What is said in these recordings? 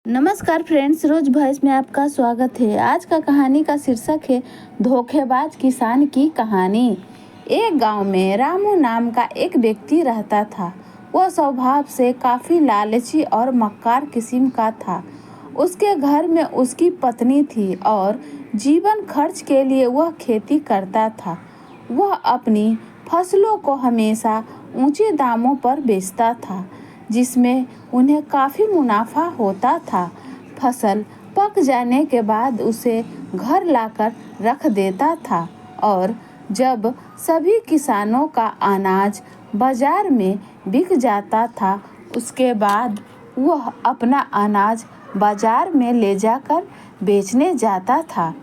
नमस्कार फ्रेंड्स, रोज वॉइस में आपका स्वागत है। आज का कहानी का शीर्षक है धोखेबाज किसान की कहानी। एक गांव में रामू नाम का एक व्यक्ति रहता था। वह स्वभाव से काफ़ी लालची और मक्कार किस्म का था। उसके घर में उसकी पत्नी थी और जीवन खर्च के लिए वह खेती करता था। वह अपनी फसलों को हमेशा ऊंचे दामों पर बेचता था, जिसमें उन्हें काफ़ी मुनाफा होता था। फसल पक जाने के बाद उसे घर लाकर रख देता था और जब सभी किसानों का अनाज बाजार में बिक जाता था, उसके बाद वह अपना अनाज बाजार में ले जाकर बेचने जाता था,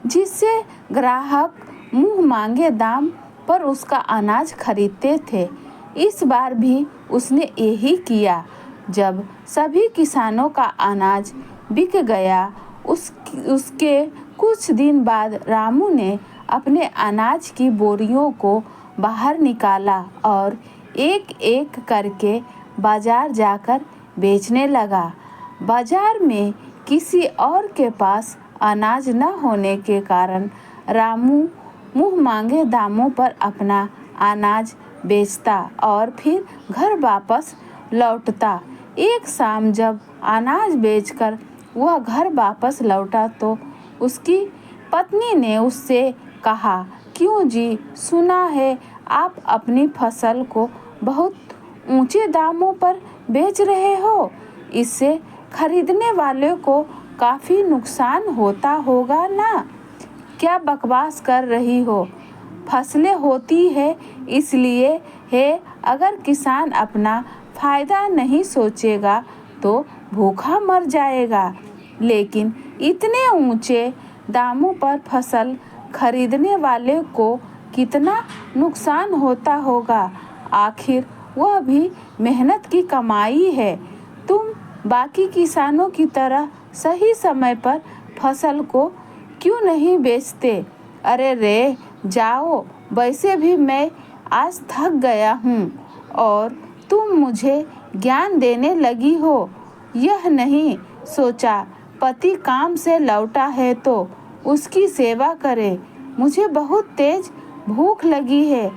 जिससे ग्राहक मुंह मांगे दाम पर उसका अनाज खरीदते थे। इस बार भी उसने यही किया। जब सभी किसानों का अनाज बिक गया, उसके कुछ दिन बाद रामू ने अपने अनाज की बोरियों को बाहर निकाला और एक एक करके बाजार जाकर बेचने लगा। बाजार में किसी और के पास अनाज न होने के कारण रामू मुंह मांगे दामों पर अपना अनाज बेचता और फिर घर वापस लौटता। एक शाम जब अनाज बेचकर वह घर वापस लौटा तो उसकी पत्नी ने उससे कहा, क्यों जी, सुना है आप अपनी फसल को बहुत ऊंचे दामों पर बेच रहे हो। इससे खरीदने वाले को काफ़ी नुकसान होता होगा ना। क्या बकवास कर रही हो? फसलें होती है इसलिए है। अगर किसान अपना फ़ायदा नहीं सोचेगा तो भूखा मर जाएगा। लेकिन इतने ऊंचे दामों पर फसल खरीदने वाले को कितना नुकसान होता होगा। आखिर वह भी मेहनत की कमाई है। तुम बाकी किसानों की तरह सही समय पर फसल को क्यों नहीं बेचते? अरे रे जाओ, वैसे भी मैं आज थक गया हूँ और तुम मुझे ज्ञान देने लगी हो। यह नहीं सोचा पति काम से लौटा है तो उसकी सेवा करे। मुझे बहुत तेज भूख लगी है,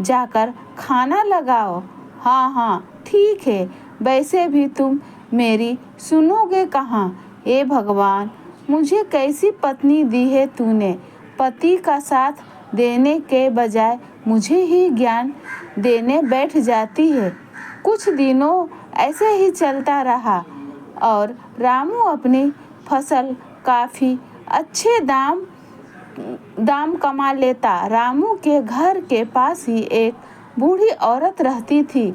जाकर खाना लगाओ। हाँ, ठीक है, वैसे भी तुम मेरी सुनोगे कहाँ। हे भगवान, मुझे कैसी पत्नी दी है तूने। पति का साथ देने के बजाय मुझे ही ज्ञान देने बैठ जाती है। कुछ दिनों ऐसे ही चलता रहा और रामू अपनी फसल काफ़ी अच्छे दाम कमा लेता। रामू के घर के पास ही एक बूढ़ी औरत रहती थी।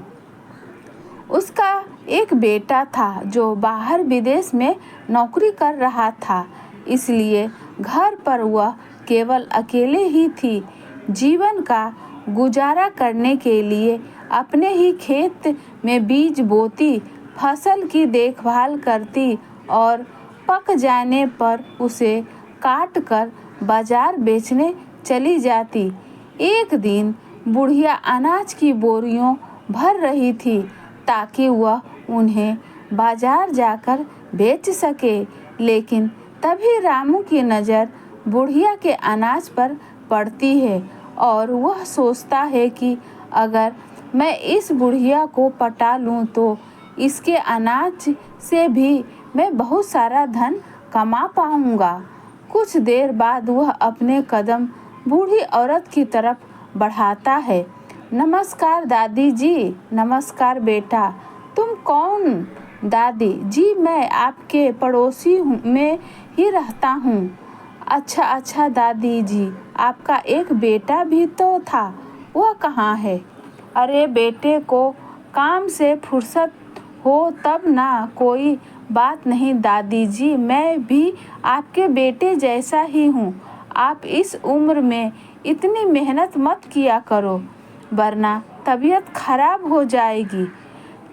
उसका एक बेटा था जो बाहर विदेश में नौकरी कर रहा था, इसलिए घर पर वह केवल अकेले ही थी। जीवन का गुजारा करने के लिए अपने ही खेत में बीज बोती, फसल की देखभाल करती और पक जाने पर उसे काट कर बाजार बेचने चली जाती। एक दिन बुढ़िया अनाज की बोरियों भर रही थी ताकि वह उन्हें बाजार जाकर बेच सके। लेकिन तभी रामू की नज़र बुढ़िया के अनाज पर पड़ती है और वह सोचता है कि अगर मैं इस बुढ़िया को पटा लूँ तो इसके अनाज से भी मैं बहुत सारा धन कमा पाऊँगा। कुछ देर बाद वह अपने कदम बूढ़ी औरत की तरफ बढ़ाता है। नमस्कार दादी जी। नमस्कार बेटा, तुम कौन? दादी जी, मैं आपके पड़ोसी में ही रहता हूँ। अच्छा दादी जी, आपका एक बेटा भी तो था, वह कहाँ है? अरे बेटे को काम से फुर्सत हो तब ना। कोई बात नहीं दादी जी, मैं भी आपके बेटे जैसा ही हूँ। आप इस उम्र में इतनी मेहनत मत किया करो, वरना तबीयत खराब हो जाएगी।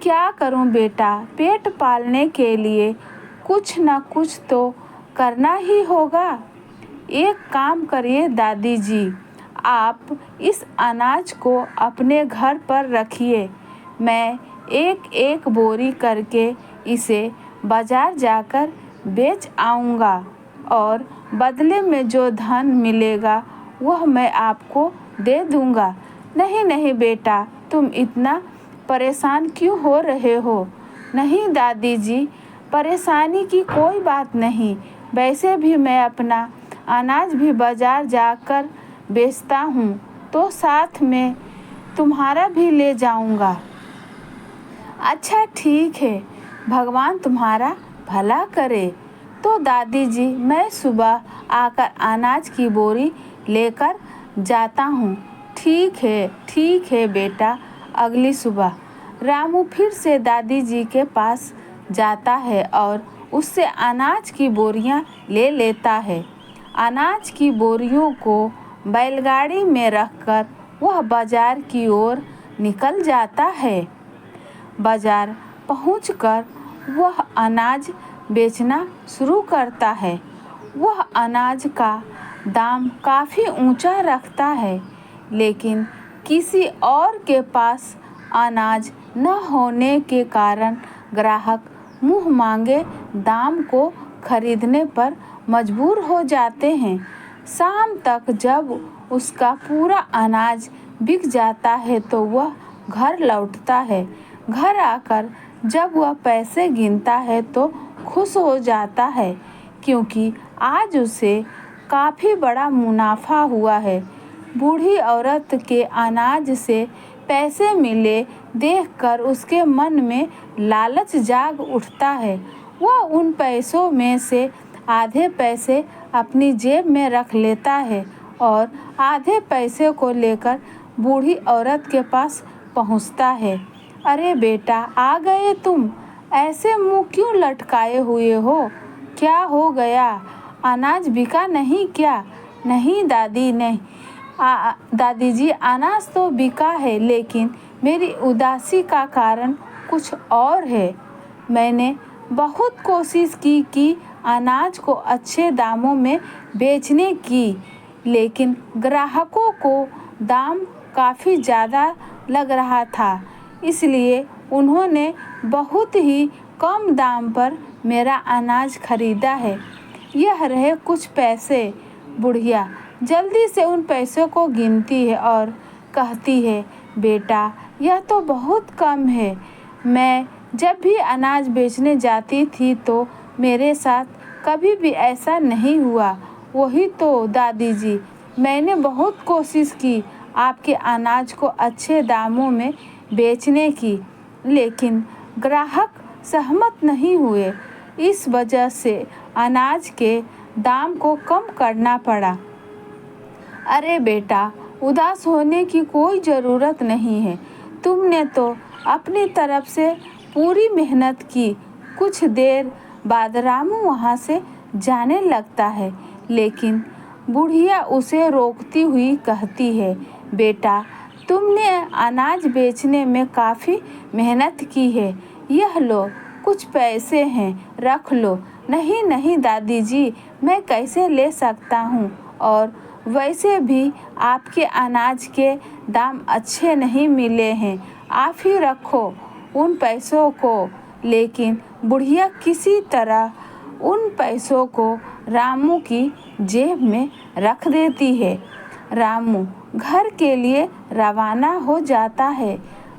क्या करूं बेटा, पेट पालने के लिए कुछ न कुछ तो करना ही होगा। एक काम करिए दादी जी, आप इस अनाज को अपने घर पर रखिए। मैं एक एक बोरी करके इसे बाजार जाकर बेच आऊँगा और बदले में जो धन मिलेगा वह मैं आपको दे दूँगा। नहीं नहीं बेटा, तुम इतना परेशान क्यों हो रहे हो? नहीं दादी जी, परेशानी की कोई बात नहीं। वैसे भी मैं अपना अनाज भी बाजार जाकर बेचता हूँ, तो साथ में तुम्हारा भी ले जाऊँगा। अच्छा ठीक है, भगवान तुम्हारा भला करे। तो दादी जी, मैं सुबह आकर अनाज की बोरी लेकर जाता हूँ। ठीक है बेटा। अगली सुबह रामू फिर से दादी जी के पास जाता है और उससे अनाज की बोरियां ले लेता है। अनाज की बोरियों को बैलगाड़ी में रखकर वह बाजार की ओर निकल जाता है। बाजार पहुंचकर वह अनाज बेचना शुरू करता है। वह अनाज का दाम काफ़ी ऊंचा रखता है, लेकिन किसी और के पास अनाज न होने के कारण ग्राहक मुँह मांगे दाम को खरीदने पर मजबूर हो जाते हैं। शाम तक जब उसका पूरा अनाज बिक जाता है तो वह घर लौटता है। घर आकर जब वह पैसे गिनता है तो खुश हो जाता है, क्योंकि आज उसे काफ़ी बड़ा मुनाफा हुआ है। बूढ़ी औरत के अनाज से पैसे मिले देखकर उसके मन में लालच जाग उठता है। वह उन पैसों में से आधे पैसे अपनी जेब में रख लेता है और आधे पैसे को लेकर बूढ़ी औरत के पास पहुंचता है। अरे बेटा, आ गए तुम? ऐसे मुंह क्यों लटकाए हुए हो? क्या हो गया? अनाज बिका नहीं क्या? नहीं दादी, नहीं दादी जी, अनाज तो बिका है, लेकिन मेरी उदासी का कारण कुछ और है। मैंने बहुत कोशिश की कि अनाज को अच्छे दामों में बेचने की, लेकिन ग्राहकों को दाम काफ़ी ज़्यादा लग रहा था, इसलिए उन्होंने बहुत ही कम दाम पर मेरा अनाज खरीदा है। यह रहे कुछ पैसे। बुढ़िया जल्दी से उन पैसों को गिनती है और कहती है, बेटा, यह तो बहुत कम है। मैं जब भी अनाज बेचने जाती थी तो मेरे साथ कभी भी ऐसा नहीं हुआ। वही तो दादी जी, मैंने बहुत कोशिश की आपके अनाज को अच्छे दामों में बेचने की, लेकिन ग्राहक सहमत नहीं हुए। इस वजह से अनाज के दाम को कम करना पड़ा। अरे बेटा, उदास होने की कोई ज़रूरत नहीं है। तुमने तो अपनी तरफ से पूरी मेहनत की। कुछ देर बाद रामू वहाँ से जाने लगता है, लेकिन बुढ़िया उसे रोकती हुई कहती है, बेटा, तुमने अनाज बेचने में काफ़ी मेहनत की है। यह लो, कुछ पैसे हैं, रख लो। नहीं नहीं दादी जी, मैं कैसे ले सकता हूँ, और वैसे भी आपके अनाज के दाम अच्छे नहीं मिले हैं। आप ही रखो उन पैसों को। लेकिन बुढ़िया किसी तरह उन पैसों को रामू की जेब में रख देती है। रामू घर के लिए रवाना हो जाता है।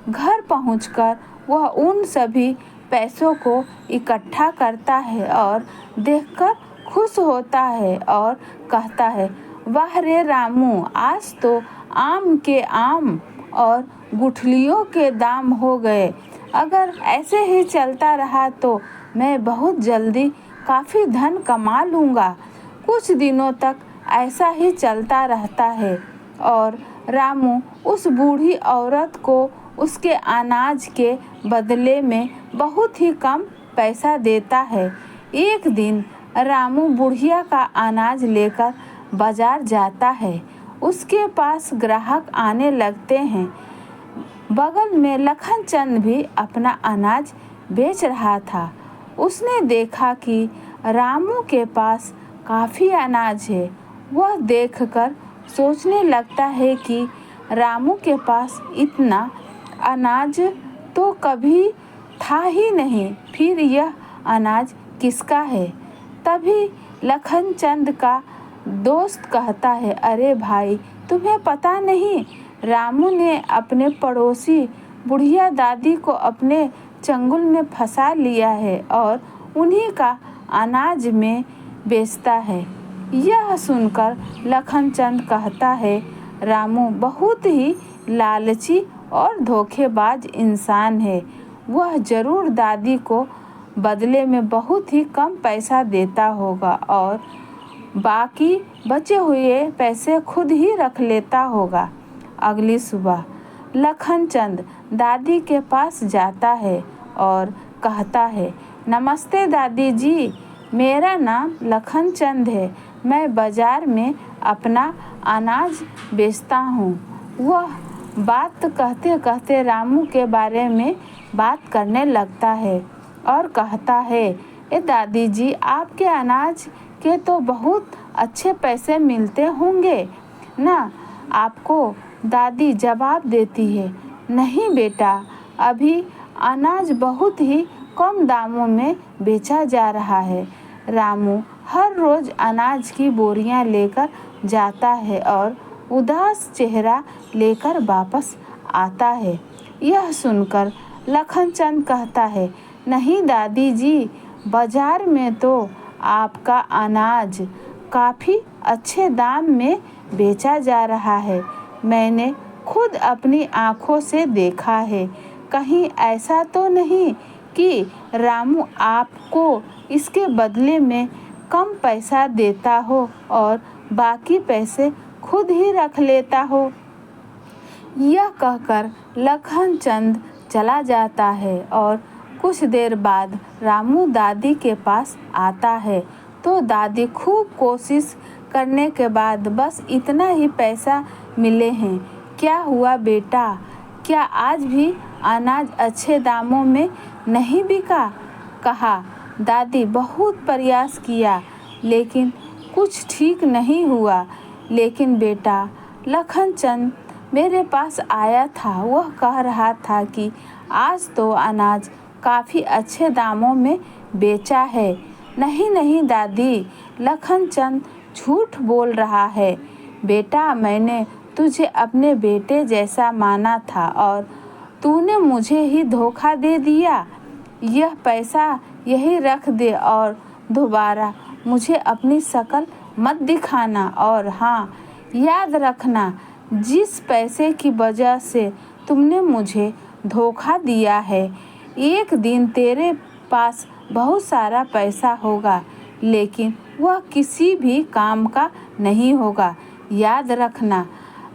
घर पहुंचकर वह उन सभी पैसों को इकट्ठा करता है और देखकर खुश होता है और कहता है, वाह रे रामू, आज तो आम के आम और गुठलियों के दाम हो गए। अगर ऐसे ही चलता रहा तो मैं बहुत जल्दी काफ़ी धन कमा लूँगा। कुछ दिनों तक ऐसा ही चलता रहता है और रामू उस बूढ़ी औरत को उसके अनाज के बदले में बहुत ही कम पैसा देता है। एक दिन रामू बुढ़िया का अनाज लेकर बाजार जाता है। उसके पास ग्राहक आने लगते हैं। बगल में लखन चंद भी अपना अनाज बेच रहा था। उसने देखा कि रामू के पास काफ़ी अनाज है। वह देखकर सोचने लगता है कि रामू के पास इतना अनाज तो कभी था ही नहीं, फिर यह अनाज किसका है। तभी लखन चंद का दोस्त कहता है, अरे भाई, तुम्हें पता नहीं, रामू ने अपने पड़ोसी बुढ़िया दादी को अपने चंगुल में फंसा लिया है और उन्हीं का अनाज में बेचता है। यह सुनकर लखन चंद कहता है, रामू बहुत ही लालची और धोखेबाज इंसान है। वह जरूर दादी को बदले में बहुत ही कम पैसा देता होगा और बाकी बचे हुए पैसे खुद ही रख लेता होगा। अगली सुबह लखन चंद दादी के पास जाता है और कहता है, नमस्ते दादी जी, मेरा नाम लखन चंद है। मैं बाज़ार में अपना अनाज बेचता हूँ। वह बात कहते कहते रामू के बारे में बात करने लगता है और कहता है, ए दादी जी, आपके अनाज के तो बहुत अच्छे पैसे मिलते होंगे ना। आपको दादी जवाब देती है, नहीं बेटा, अभी अनाज बहुत ही कम दामों में बेचा जा रहा है। रामू हर रोज़ अनाज की बोरियां लेकर जाता है और उदास चेहरा लेकर वापस आता है। यह सुनकर लखन चंद कहता है, नहीं दादी जी, बाज़ार में तो आपका अनाज काफ़ी अच्छे दाम में बेचा जा रहा है। मैंने खुद अपनी आँखों से देखा है। कहीं ऐसा तो नहीं कि रामू आपको इसके बदले में कम पैसा देता हो और बाकी पैसे खुद ही रख लेता हो। यह कहकर लखन चंद चला जाता है और कुछ देर बाद रामू दादी के पास आता है तो दादी खूब कोशिश करने के बाद बस इतना ही पैसा मिले हैं। क्या हुआ बेटा, क्या आज भी अनाज अच्छे दामों में नहीं बिका? कहा। दादी बहुत प्रयास किया लेकिन कुछ ठीक नहीं हुआ। लेकिन बेटा, लखन चंद मेरे पास आया था, वह कह रहा था कि आज तो अनाज काफ़ी अच्छे दामों में बेचा है। नहीं नहीं दादी, लखन चंद झूठ बोल रहा है। बेटा, मैंने तुझे अपने बेटे जैसा माना था और तूने मुझे ही धोखा दे दिया। यह पैसा यही रख दे और दोबारा मुझे अपनी शक्ल मत दिखाना। और हाँ, याद रखना, जिस पैसे की वजह से तुमने मुझे धोखा दिया है, एक दिन तेरे पास बहुत सारा पैसा होगा लेकिन वह किसी भी काम का नहीं होगा। याद रखना।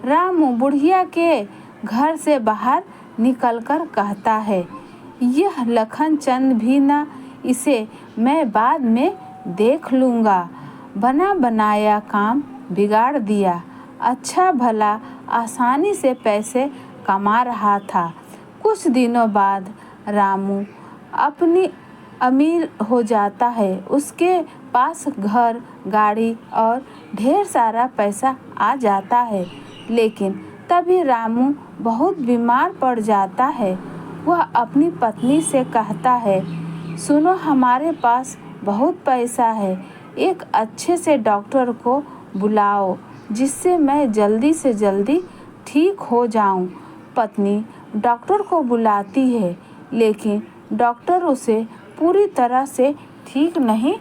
रामू बुढ़िया के घर से बाहर निकलकर कहता है, यह लखन चंद भी ना, इसे मैं बाद में देख लूँगा। बना बनाया काम बिगाड़ दिया। अच्छा भला आसानी से पैसे कमा रहा था। कुछ दिनों बाद रामू अपनी अमीर हो जाता है। उसके पास घर, गाड़ी और ढेर सारा पैसा आ जाता है। लेकिन तभी रामू बहुत बीमार पड़ जाता है। वह अपनी पत्नी से कहता है, सुनो, हमारे पास बहुत पैसा है, एक अच्छे से डॉक्टर को बुलाओ जिससे मैं जल्दी से जल्दी ठीक हो जाऊं। पत्नी डॉक्टर को बुलाती है लेकिन डॉक्टर उसे पूरी तरह से ठीक नहीं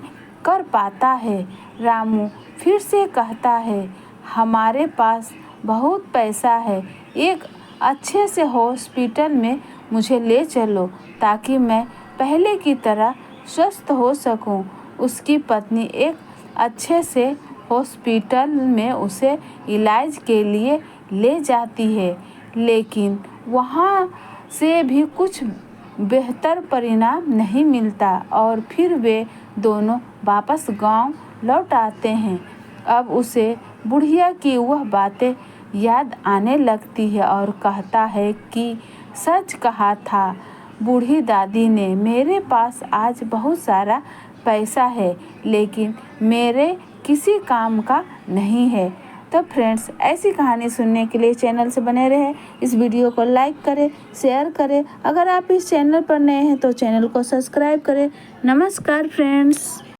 कर पाता है। रामू फिर से कहता है, हमारे पास बहुत पैसा है, एक अच्छे से हॉस्पिटल में मुझे ले चलो ताकि मैं पहले की तरह स्वस्थ हो सकूं। उसकी पत्नी एक अच्छे से हॉस्पिटल में उसे इलाज के लिए ले जाती है लेकिन वहाँ से भी कुछ बेहतर परिणाम नहीं मिलता और फिर वे दोनों वापस गांव लौट आते हैं। अब उसे बुढ़िया की वह बातें याद आने लगती है और कहता है कि सच कहा था बूढ़ी दादी ने, मेरे पास आज बहुत सारा पैसा है लेकिन मेरे किसी काम का नहीं है। तो फ्रेंड्स, ऐसी कहानी सुनने के लिए चैनल से बने रहें। इस वीडियो को लाइक करें, शेयर करें। अगर आप इस चैनल पर नए हैं तो चैनल को सब्सक्राइब करें। नमस्कार फ्रेंड्स।